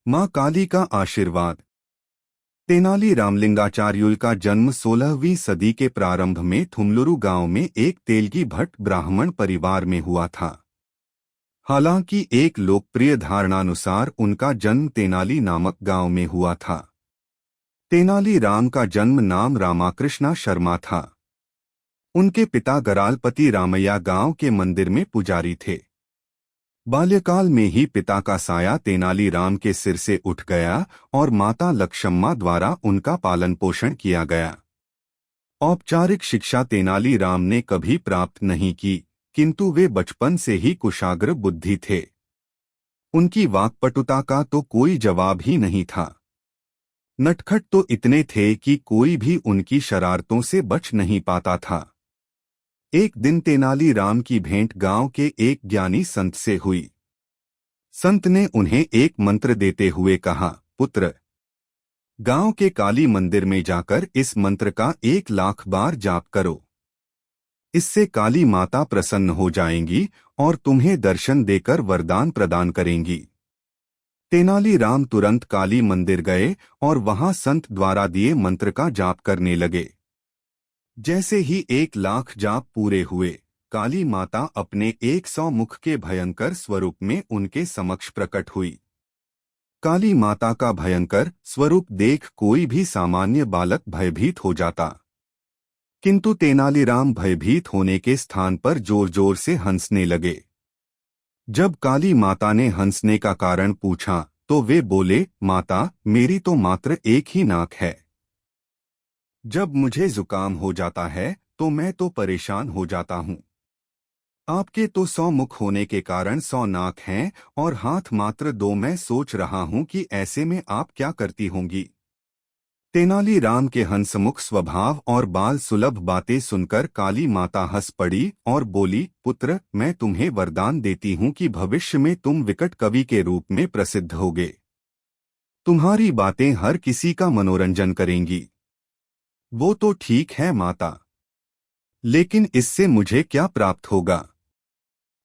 मां काली का आशीर्वाद। तेनाली रामलिंगाचार्युल का जन्म 16वीं सदी के प्रारंभ में थुमलुरु गांव में एक तेलगी भट्ट ब्राह्मण परिवार में हुआ था। हालांकि एक लोकप्रिय धारणानुसार उनका जन्म तेनाली नामक गांव में हुआ था। तेनाली राम का जन्म नाम रामाकृष्णा शर्मा था। उनके पिता गरालपति रामैया गांव के मंदिर में पुजारी थे। बाल्यकाल में ही पिता का साया तेनाली राम के सिर से उठ गया और माता लक्ष्मम्मा द्वारा उनका पालन पोषण किया गया। औपचारिक शिक्षा तेनाली राम ने कभी प्राप्त नहीं की, किंतु वे बचपन से ही कुशाग्र बुद्धि थे। उनकी वाक्पटुता का तो कोई जवाब ही नहीं था। नटखट तो इतने थे कि कोई भी उनकी शरारतों से बच नहीं पाता था। एक दिन तेनाली राम की भेंट गांव के एक ज्ञानी संत से हुई। संत ने उन्हें एक मंत्र देते हुए कहा, पुत्र, गांव के काली मंदिर में जाकर इस मंत्र का 1,00,000 बार जाप करो। इससे काली माता प्रसन्न हो जाएंगी और तुम्हें दर्शन देकर वरदान प्रदान करेंगी। तेनाली राम तुरंत काली मंदिर गए और वहां संत द्वारा दिए मंत्र का जाप करने लगे। जैसे ही 1,00,000 जाप पूरे हुए, काली माता अपने 100 मुख के भयंकर स्वरूप में उनके समक्ष प्रकट हुई। काली माता का भयंकर स्वरूप देख कोई भी सामान्य बालक भयभीत हो जाता, किंतु तेनालीराम भयभीत होने के स्थान पर जोर जोर से हंसने लगे। जब काली माता ने हंसने का कारण पूछा तो वे बोले, माता, मेरी तो मात्र एक ही नाक है। जब मुझे जुकाम हो जाता है तो मैं तो परेशान हो जाता हूँ। आपके तो 100 मुख होने के कारण 100 नाक हैं और हाथ मात्र 2। मैं सोच रहा हूँ कि ऐसे में आप क्या करती होंगी। तेनाली राम के हंसमुख स्वभाव और बाल सुलभ बातें सुनकर काली माता हंस पड़ी और बोली, पुत्र, मैं तुम्हें वरदान देती हूँ कि भविष्य में तुम विकट कवि के रूप में प्रसिद्ध होगे। तुम्हारी बातें हर किसी का मनोरंजन करेंगी। वो तो ठीक है माता, लेकिन इससे मुझे क्या प्राप्त होगा?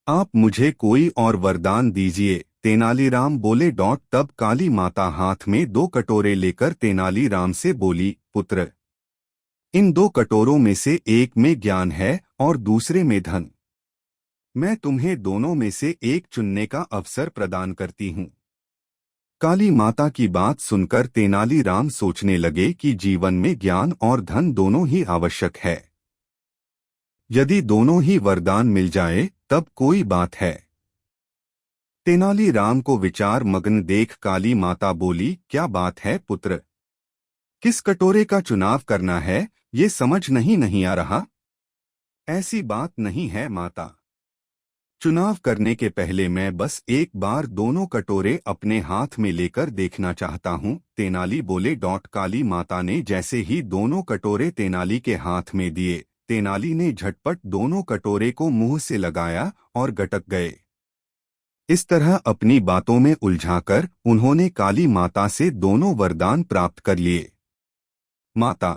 आप मुझे कोई और वरदान दीजिए। तेनालीराम बोले। तब काली माता हाथ में 2 कटोरे लेकर तेनालीराम से बोली, पुत्र, इन 2 कटोरों में से एक में ज्ञान है और दूसरे में धन। मैं तुम्हें दोनों में से एक चुनने का अवसर प्रदान करती हूँ। काली माता की बात सुनकर तेनालीराम सोचने लगे कि जीवन में ज्ञान और धन दोनों ही आवश्यक है। यदि दोनों ही वरदान मिल जाए तब कोई बात है। तेनालीराम को विचार मग्न देख काली माता बोली, क्या बात है पुत्र? किस कटोरे का चुनाव करना है ये समझ नहीं आ रहा। ऐसी बात नहीं है माता। चुनाव करने के पहले मैं बस एक बार दोनों कटोरे अपने हाथ में लेकर देखना चाहता हूँ। तेनाली बोले। काली माता ने जैसे ही दोनों कटोरे तेनाली के हाथ में दिए, तेनाली ने झटपट दोनों कटोरे को मुंह से लगाया और गटक गए। इस तरह अपनी बातों में उलझाकर उन्होंने काली माता से दोनों वरदान प्राप्त कर लिए। माता,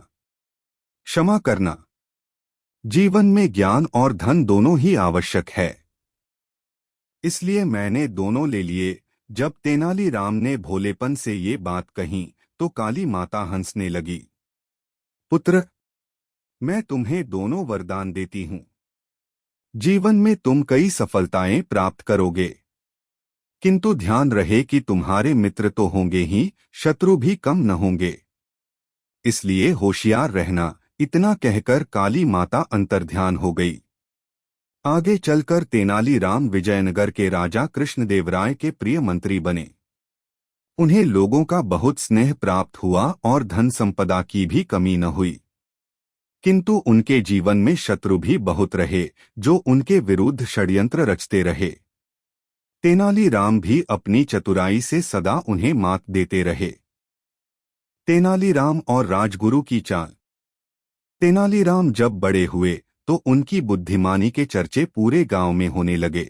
क्षमा करना। जीवन में ज्ञान और धन दोनों ही आवश्यक है, इसलिए मैंने दोनों ले लिए। जब तेनालीराम ने भोलेपन से ये बात कही तो काली माता हंसने लगी। पुत्र, मैं तुम्हें दोनों वरदान देती हूँ। जीवन में तुम कई सफलताएं प्राप्त करोगे, किंतु ध्यान रहे कि तुम्हारे मित्र तो होंगे ही, शत्रु भी कम न होंगे। इसलिए होशियार रहना। इतना कहकर काली माता अंतर्ध्यान हो गई। आगे चलकर तेनालीराम विजयनगर के राजा कृष्णदेवराय के प्रिय मंत्री बने। उन्हें लोगों का बहुत स्नेह प्राप्त हुआ और धन संपदा की भी कमी न हुई, किंतु उनके जीवन में शत्रु भी बहुत रहे जो उनके विरुद्ध षड्यंत्र रचते रहे। तेनालीराम भी अपनी चतुराई से सदा उन्हें मात देते रहे। तेनालीराम और राजगुरु की चाल। तेनालीराम जब बड़े हुए तो उनकी बुद्धिमानी के चर्चे पूरे गांव में होने लगे।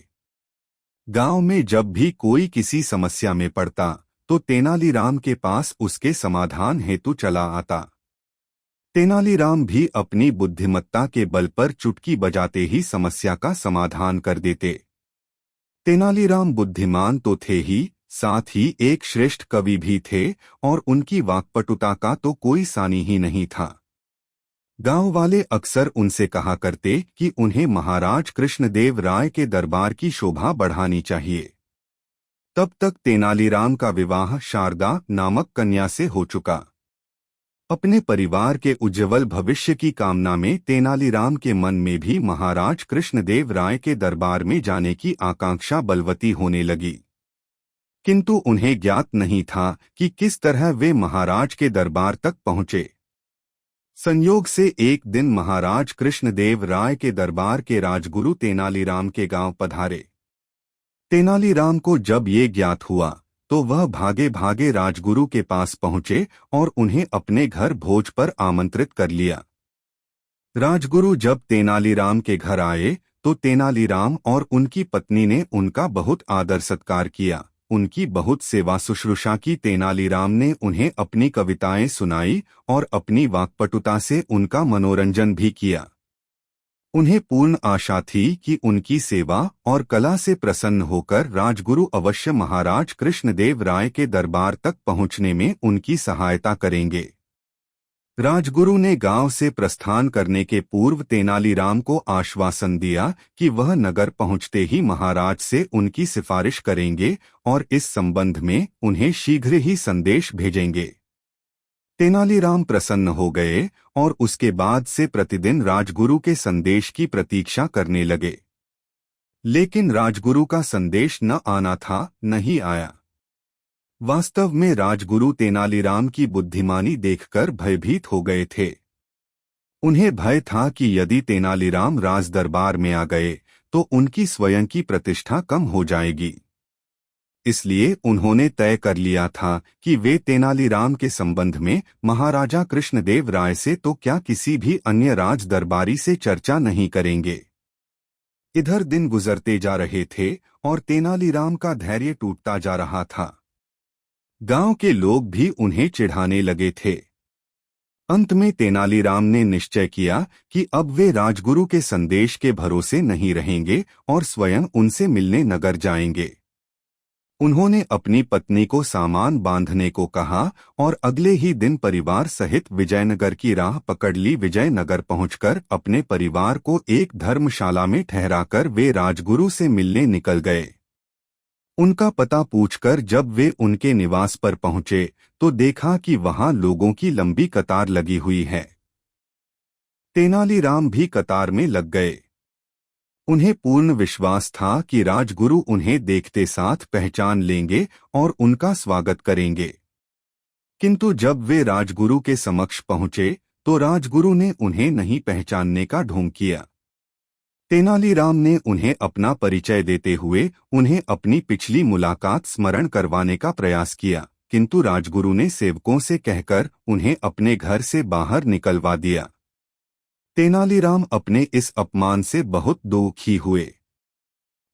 गांव में जब भी कोई किसी समस्या में पड़ता तो तेनालीराम के पास उसके समाधान हेतु चला आता। तेनालीराम भी अपनी बुद्धिमत्ता के बल पर चुटकी बजाते ही समस्या का समाधान कर देते। तेनालीराम बुद्धिमान तो थे ही, साथ ही एक श्रेष्ठ कवि भी थे और उनकी वाक्पटुता का तो कोई सानी ही नहीं था। गांव वाले अक्सर उनसे कहा करते कि उन्हें महाराज कृष्णदेव राय के दरबार की शोभा बढ़ानी चाहिए। तब तक तेनालीराम का विवाह शारदा नामक कन्या से हो चुका। अपने परिवार के उज्ज्वल भविष्य की कामना में तेनालीराम के मन में भी महाराज कृष्णदेव राय के दरबार में जाने की आकांक्षा बलवती होने लगी। किंतु उन्हें ज्ञात नहीं था कि किस तरह वे महाराज के दरबार तक पहुंचे। संयोग से एक दिन महाराज कृष्णदेव राय के दरबार के राजगुरु तेनालीराम के गांव पधारे। तेनालीराम को जब ये ज्ञात हुआ तो वह भागे भागे राजगुरु के पास पहुंचे और उन्हें अपने घर भोज पर आमंत्रित कर लिया। राजगुरु जब तेनालीराम के घर आए तो तेनालीराम और उनकी पत्नी ने उनका बहुत आदर सत्कार किया, उनकी बहुत सेवा शुश्रूषा की। तेनालीराम ने उन्हें अपनी कविताएं सुनाई और अपनी वाक्पटुता से उनका मनोरंजन भी किया। उन्हें पूर्ण आशा थी कि उनकी सेवा और कला से प्रसन्न होकर राजगुरु अवश्य महाराज कृष्णदेव राय के दरबार तक पहुंचने में उनकी सहायता करेंगे। राजगुरु ने गांव से प्रस्थान करने के पूर्व तेनालीराम को आश्वासन दिया कि वह नगर पहुंचते ही महाराज से उनकी सिफारिश करेंगे और इस संबंध में उन्हें शीघ्र ही संदेश भेजेंगे। तेनालीराम प्रसन्न हो गए और उसके बाद से प्रतिदिन राजगुरु के संदेश की प्रतीक्षा करने लगे। लेकिन राजगुरु का संदेश न आना था, नहीं आया। वास्तव में राजगुरु तेनालीराम की बुद्धिमानी देखकर भयभीत हो गए थे। उन्हें भय था कि यदि तेनालीराम राजदरबार में आ गए तो उनकी स्वयं की प्रतिष्ठा कम हो जाएगी। इसलिए उन्होंने तय कर लिया था कि वे तेनालीराम के संबंध में महाराजा कृष्णदेव राय से तो क्या किसी भी अन्य राज दरबारी से चर्चा नहीं करेंगे। इधर दिन गुजरते जा रहे थे और तेनालीराम का धैर्य टूटता जा रहा था। गांव के लोग भी उन्हें चिढ़ाने लगे थे। अंत में तेनालीराम ने निश्चय किया कि अब वे राजगुरु के संदेश के भरोसे नहीं रहेंगे और स्वयं उनसे मिलने नगर जाएंगे। उन्होंने अपनी पत्नी को सामान बांधने को कहा और अगले ही दिन परिवार सहित विजयनगर की राह पकड़ ली। विजयनगर पहुंचकर अपने परिवार को एक धर्मशाला में ठहराकर वे राजगुरु से मिलने निकल गए। उनका पता पूछकर जब वे उनके निवास पर पहुंचे तो देखा कि वहां लोगों की लंबी कतार लगी हुई है। तेनालीराम भी कतार में लग गए। उन्हें पूर्ण विश्वास था कि राजगुरु उन्हें देखते साथ पहचान लेंगे और उनका स्वागत करेंगे। किंतु जब वे राजगुरु के समक्ष पहुंचे तो राजगुरु ने उन्हें नहीं पहचानने का ढोंग किया। तेनालीराम ने उन्हें अपना परिचय देते हुए उन्हें अपनी पिछली मुलाकात स्मरण करवाने का प्रयास किया, किंतु राजगुरु ने सेवकों से कहकर उन्हें अपने घर से बाहर निकलवा दिया। तेनालीराम अपने इस अपमान से बहुत दुखी हुए।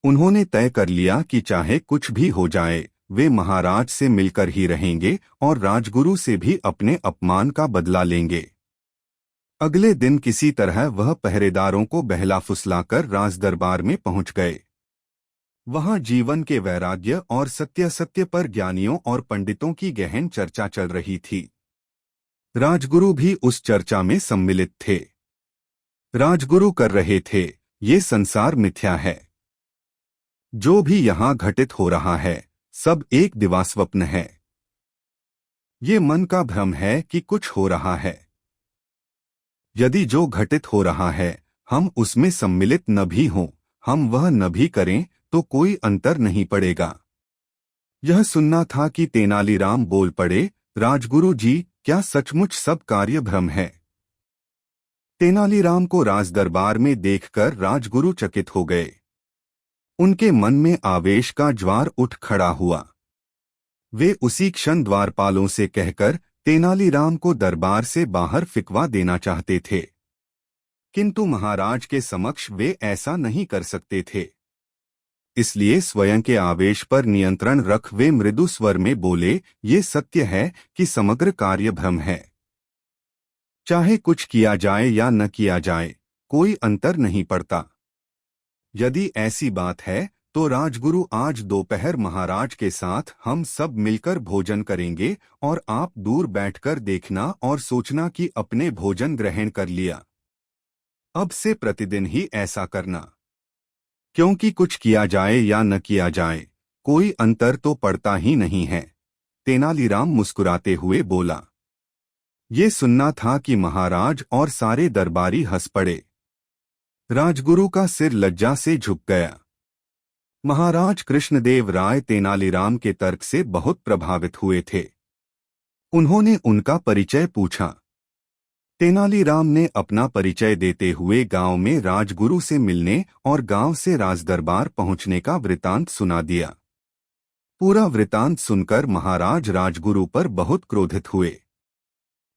उन्होंने तय कर लिया कि चाहे कुछ भी हो जाए वे महाराज से मिलकर ही रहेंगे और राजगुरु से भी अपने अपमान का बदला लेंगे। अगले दिन किसी तरह वह पहरेदारों को बहला फुसलाकर राजदरबार में पहुंच गए। वहां जीवन के वैराग्य और सत्य पर ज्ञानियों और पंडितों की गहन चर्चा चल रही थी। राजगुरु भी उस चर्चा में सम्मिलित थे। राजगुरु कर रहे थे, ये संसार मिथ्या है। जो भी यहाँ घटित हो रहा है सब एक दिवास्वप्न है। ये मन का भ्रम है कि कुछ हो रहा है। यदि जो घटित हो रहा है हम उसमें सम्मिलित न भी हों, हम वह न भी करें तो कोई अंतर नहीं पड़ेगा। यह सुनना था कि तेनालीराम बोल पड़े, राजगुरु जी, क्या सचमुच सब कार्य भ्रम है? तेनालीराम को राजदरबार में देखकर राजगुरु चकित हो गए। उनके मन में आवेश का ज्वार उठ खड़ा हुआ। वे उसी क्षण द्वारपालों से कहकर तेनालीराम को दरबार से बाहर फिकवा देना चाहते थे, किंतु महाराज के समक्ष वे ऐसा नहीं कर सकते थे। इसलिए स्वयं के आवेश पर नियंत्रण रख वे मृदु स्वर में बोले, ये सत्य है कि समग्र कार्य भ्रम है। चाहे कुछ किया जाए या न किया जाए कोई अंतर नहीं पड़ता। यदि ऐसी बात है तो राजगुरु आज दोपहर महाराज के साथ हम सब मिलकर भोजन करेंगे और आप दूर बैठकर देखना और सोचना कि अपने भोजन ग्रहण कर लिया। अब से प्रतिदिन ही ऐसा करना, क्योंकि कुछ किया जाए या न किया जाए कोई अंतर तो पड़ता ही नहीं है। तेनालीराम मुस्कुराते हुए बोला। ये सुनना था कि महाराज और सारे दरबारी हंस पड़े। राजगुरु का सिर लज्जा से झुक गया। महाराज कृष्णदेव राय तेनालीराम के तर्क से बहुत प्रभावित हुए थे। उन्होंने उनका परिचय पूछा। तेनालीराम ने अपना परिचय देते हुए गांव में राजगुरु से मिलने और गांव से राजदरबार पहुंचने का वृतांत सुना दिया। पूरा वृतांत सुनकर महाराज राजगुरु पर बहुत क्रोधित हुए।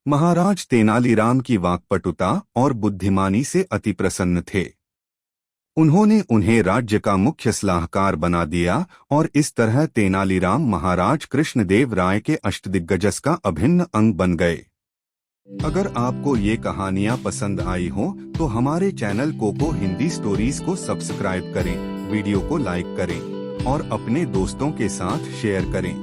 महाराज तेनालीराम की वाक्पटुता और बुद्धिमानी से अति प्रसन्न थे। उन्होंने उन्हें राज्य का मुख्य सलाहकार बना दिया और इस तरह तेनालीराम महाराज कृष्णदेव राय के अष्टदिग्गजस का अभिन्न अंग बन गए। अगर आपको ये कहानियाँ पसंद आई हो तो हमारे चैनल कोको हिंदी स्टोरीज को सब्सक्राइब करें, वीडियो को लाइक करें और अपने दोस्तों के साथ शेयर करें।